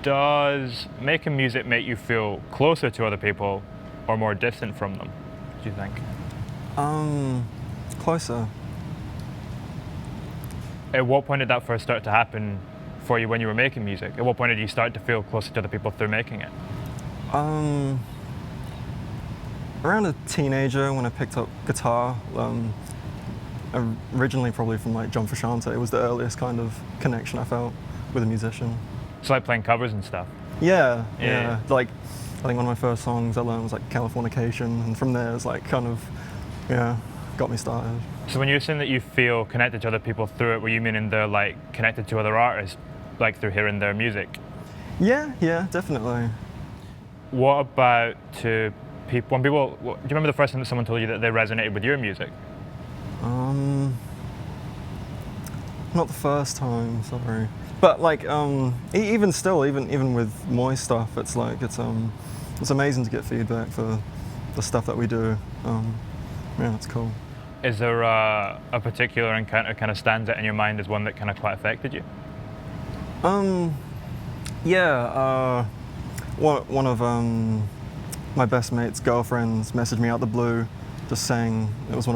Does making music make you feel closer to other people or more distant from them, do you think? Closer. At what point did that first start to happen for you when you were making music? At what point did you start to feel closer to other people through making it? Around a teenager when I picked up guitar, originally probably from like John Frusciante. It was the earliest kind of connection I felt with a musician. So like playing covers and stuff? Yeah. Like, I think one of my first songs I learned was like Californication, and from there it's like kind of, got me started. So when you're saying that you feel connected to other people through it, were you meaning they're like connected to other artists, like through hearing their music? Yeah, definitely. What about to people, do you remember the first time that someone told you that they resonated with your music? Not the first time, sorry. But like, even still, even with my stuff, it's like, it's amazing to get feedback for the stuff that we do. Yeah, it's cool. Is there a particular encounter kind of stands out in your mind as one that kind of quite affected you? Yeah, one of my best mate's girlfriends messaged me out the blue, just saying it was one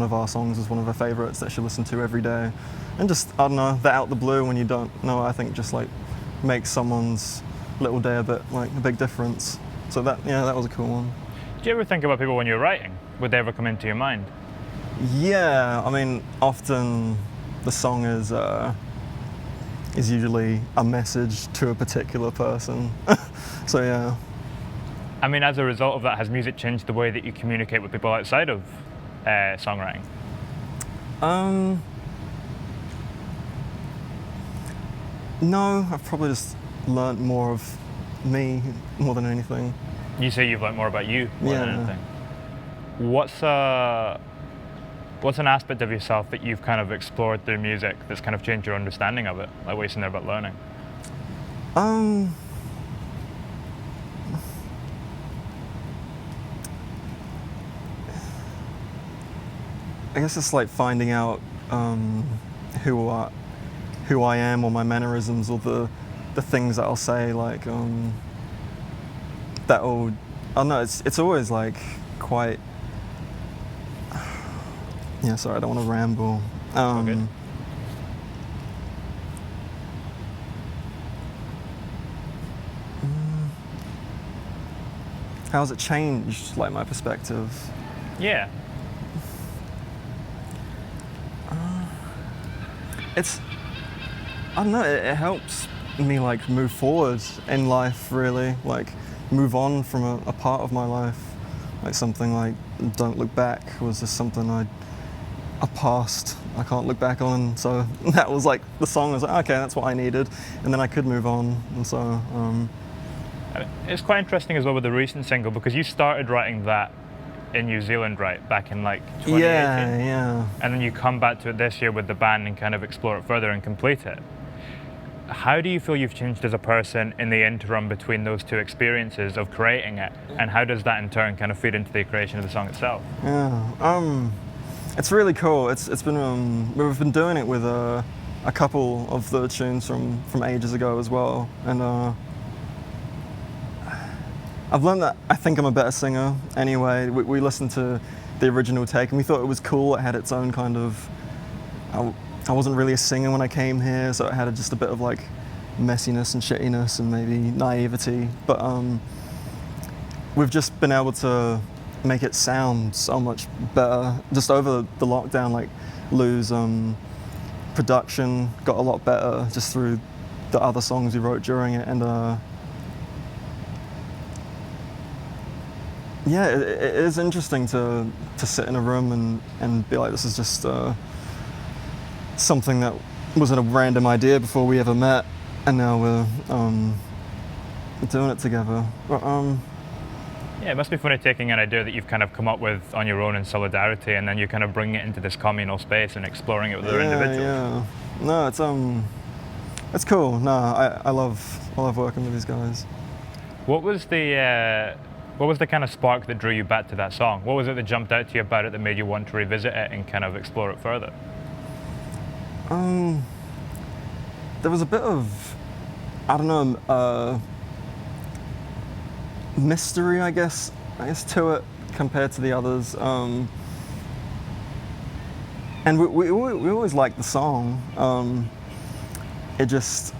of our songs was one of her favorites that she listened to every day, and just, I don't know, that out the blue when you don't know, I think just like makes someone's little day a big difference. So that was a cool one. Do you ever think about people when you're writing? Would they ever come into your mind? Yeah, I mean, often the song is usually a message to a particular person. So yeah. I mean, as a result of that, has music changed the way that you communicate with people outside of songwriting? No, I've probably just learnt more of me more than anything. You say you've learnt more about you more than anything. What's an aspect of yourself that you've kind of explored through music that's kind of changed your understanding of it? Like what you're saying there about learning? I guess it's like finding out who I am, or my mannerisms, or the things that I'll say, like that'll, I don't know, it's always like quite, yeah, sorry, I don't want to ramble. Okay. How's it changed, like, my perspective? Yeah. I don't know, it helps me like move forward in life, really, like move on from a part of my life. Like something like Don't Look Back was just something a past I can't look back on, so that was like, the song was like, okay, that's what I needed, and then I could move on, and so It's quite interesting as well with the recent single, because you started writing that in New Zealand, right, back in like 2018? Yeah. And then you come back to it this year with the band and kind of explore it further and complete it. How do you feel you've changed as a person in the interim between those two experiences of creating it, and how does that in turn kind of feed into the creation of the song itself? Yeah, it's really cool. It's been we've been doing it with a couple of the tunes from ages ago as well, and I've learned that I think I'm a better singer anyway. We listened to the original take and we thought it was cool. It had its own kind of, I wasn't really a singer when I came here, so it had just a bit of like messiness and shittiness and maybe naivety. But we've just been able to make it sound so much better. Just over the lockdown, like Lou's production got a lot better just through the other songs we wrote during it, and yeah, it is interesting to sit in a room and be like, this is just something that wasn't a random idea before we ever met, and now we're doing it together. But, yeah, it must be funny taking an idea that you've kind of come up with on your own in solidarity, and then you kind of bring it into this communal space and exploring it with other individuals. Yeah, no, it's cool. No, I love working with these guys. What was the kind of spark that drew you back to that song? What was it that jumped out to you about it that made you want to revisit it and kind of explore it further? There was a bit of I don't know, mystery, I guess to it compared to the others. And we always liked the song. It just,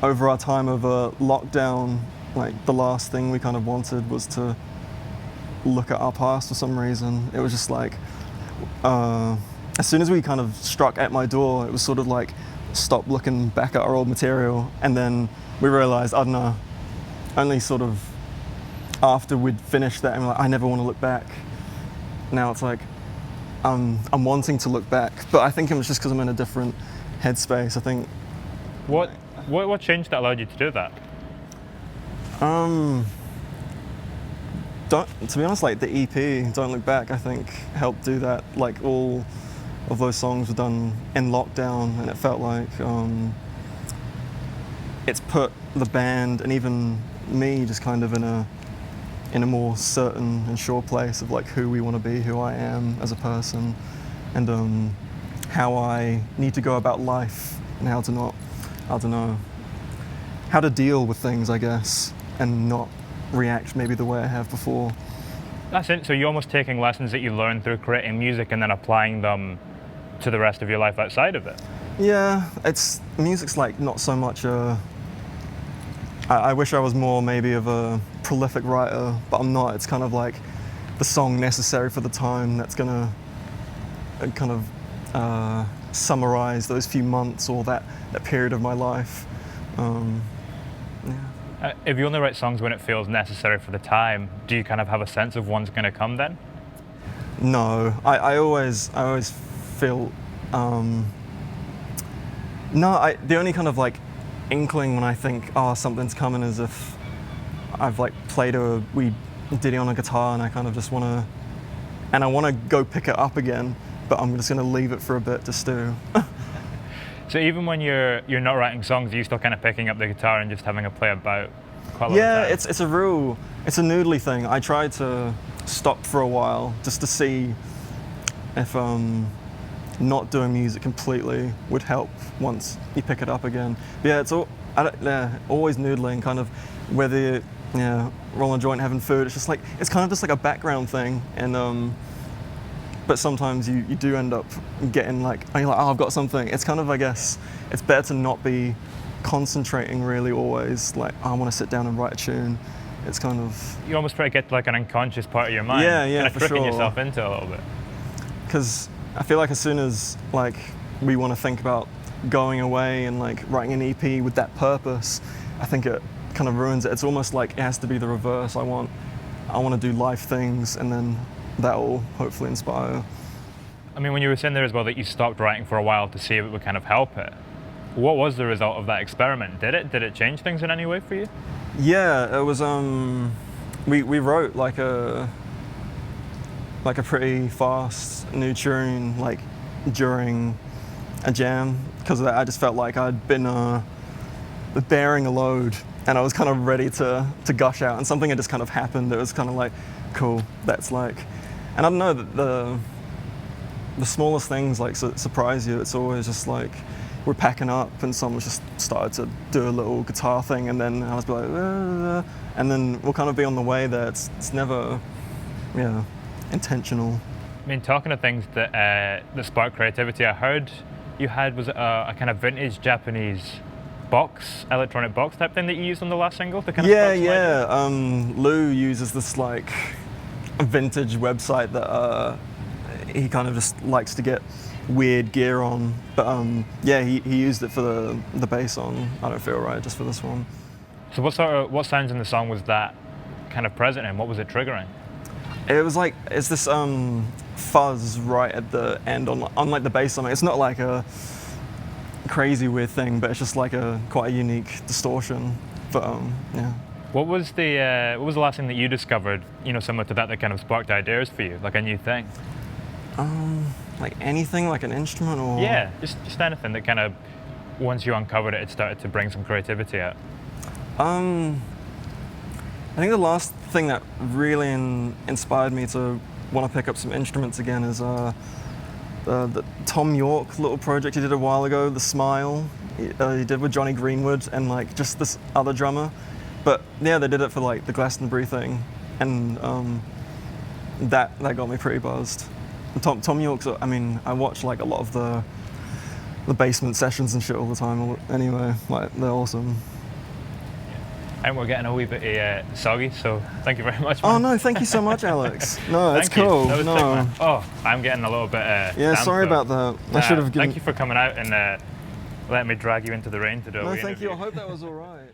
over our time of lockdown, like the last thing we kind of wanted was to look at our past for some reason. It was just like, as soon as we kind of struck at my door, it was sort of like, stop looking back at our old material. And then we realized, I don't know, only sort of after we'd finished that, and we're like, I never want to look back. Now it's like, I'm wanting to look back, but I think it was just because I'm in a different headspace. I think. What changed that allowed you to do that? To be honest, like the EP, Don't Look Back, I think helped do that. Like all of those songs were done in lockdown, and it felt like it's put the band and even me just kind of in a more certain and sure place of like who we want to be, who I am as a person, and how I need to go about life and how to not, I don't know, how to deal with things, I guess, and not react maybe the way I have before. That's it. So you're almost taking lessons that you learned through creating music and then applying them to the rest of your life outside of it. Yeah, music's like not so much I wish I was more maybe of a prolific writer, but I'm not. It's kind of like the song necessary for the time that's gonna kind of summarize those few months or that period of my life. Yeah. If you only write songs when it feels necessary for the time, do you kind of have a sense of when's going to come then? No, I always feel the only kind of like inkling when I think, oh, something's coming, is if I've like played a wee ditty on a guitar and I kind of just want to go pick it up again, but I'm just going to leave it for a bit to stew. So even when you're not writing songs, are you still kind of picking up the guitar and just having a play about quite a lot Yeah, of time? it's a noodly thing. I tried to stop for a while just to see if not doing music completely would help once you pick it up again. But yeah, always noodling, kind of whether rolling a joint, having food. It's kind of just like a background thing, and but sometimes you do end up getting like, oh, I've got something. It's kind of, I guess, it's better to not be concentrating really always, like, I want to sit down and write a tune. It's kind of... You almost try to get like an unconscious part of your mind. Yeah, kind of for tricking sure. yourself into a little bit. Because I feel like as soon as like we want to think about going away and like writing an EP with that purpose, I think it kind of ruins it. It's almost like it has to be the reverse. I want to do life things, and then that will hopefully inspire. I mean, when you were saying there as well that you stopped writing for a while to see if it would kind of help it, what was the result of that experiment? Did it change things in any way for you? Yeah, it was. We wrote like a pretty fast new tune like during a jam, because of that I just felt like I'd been bearing a load, and I was kind of ready to gush out, and something had just kind of happened. It was kind of like, cool, that's like, and I don't know, that the smallest things like surprise you. It's always just like we're packing up and someone's just started to do a little guitar thing, and then I was like, and then we'll kind of be on the way there. It's never, intentional. I mean, talking of things that spark creativity, I heard you had, was it a kind of vintage Japanese electronic box type thing that you used on the last single to kind of spark some ideas? Lou uses this like vintage website that he kind of just likes to get weird gear on, but he used it for the bass on I Don't Feel Right, just for this one. So what sounds in the song was that kind of present in? What was it triggering? It was like, it's this fuzz right at the end on like the bass line. It's not like a crazy weird thing, but it's just like quite a unique distortion. But yeah. What was the last thing that you discovered, similar to that kind of sparked ideas for you, like a new thing? Like anything, like an instrument or? Yeah, just anything that kind of, once you uncovered it, it started to bring some creativity out. I think the last thing that really inspired me to want to pick up some instruments again is the Tom York little project he did a while ago, The Smile. he did with Johnny Greenwood and like just this other drummer. But yeah, they did it for like the Glastonbury thing, and that got me pretty buzzed. And Tom York's, I mean, I watch like a lot of the basement sessions and shit all the time. Anyway, like they're awesome. And we're getting a wee bit soggy, so thank you very much, man. Oh no, thank you so much, Alex. No, it's Thank you. cool. That was No. sick, man. Oh, I'm getting a little bit Yeah, damp, sorry though. about that. I should have given. Thank you for coming out and letting me drag you into the rain to do a No, wee thank you. interview. I hope that was all right.